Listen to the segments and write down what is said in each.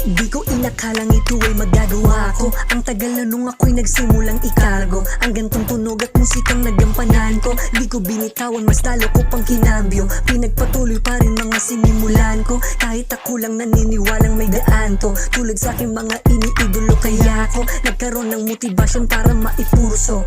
Di ko inakalang ito ay magagawa ko. Ang tagal na nung ako'y nagsimulang ikargo ang gantong tunog at musikang nagampanan ko. Di ko binitawan, mas lalo ko pang kinambyo. Pinagpatuloy pa rin mga sinimulan ko, kahit ako lang naniniwalang may daan to. Tulad sa aking mga iniidolo, kaya ako nagkaroon ng motibasyon para maipurso.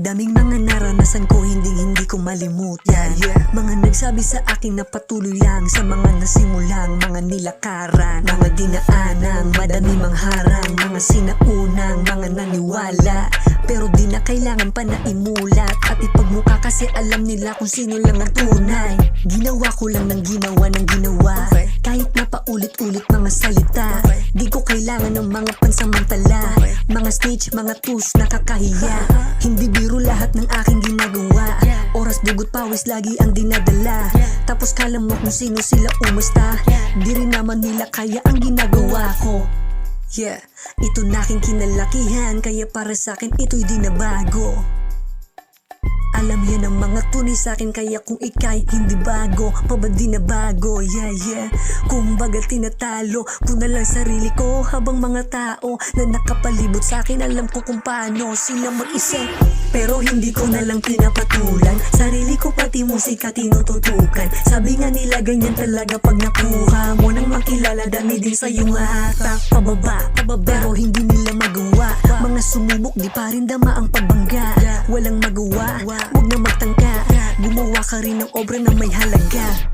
Daming mga naranasan ko, hindi ko malimutan. Mga nagsabi sa akin na patuloy lang sa mga nasimulang mga nilakaran, mga dinaanang madami mang harang, mga sinaunang mga naniwala. Pero di na kailangan pa na imulat at ipagmuka, kasi alam nila kung sino lang ang tunay. Ginawa ko lang ng ginawa ng ginawa, kahit na paulit-ulit mga salita. Di ko kailangan ng mga pansamantala, mga stage, mga tools nakakahiya. Hindi biro lahat ng aking ginagawa, oras, dugot, pawis lagi ang dinadala. Tapos kala mo kung sino sila umusta, di rin naman nila kaya ang ginagawa ko. Ito na aking kinalakihan, kaya para sa akin ito'y di na bago. Alam yan ang mga tunay sa akin, kaya kung ika'y hindi bago, pabad di na bago. Kung baga tinatalo ko na lang sarili ko, habang mga tao na nakapalibot sa akin alam ko kung paano sila mag-isip. Pero hindi ko na lang pinapatulan sarili ko, pati musika tinututukan. Sabi nga nila ganyan talaga pag nakuha mo nang makilala, dami din sa iyong hatak. Pababa, pero hindi nila magawa. Mga sumubok di pa rin dama ang pagbangga. Walang magawa, huwag na magtangka, gumawa ka rin ng obra na may halaga.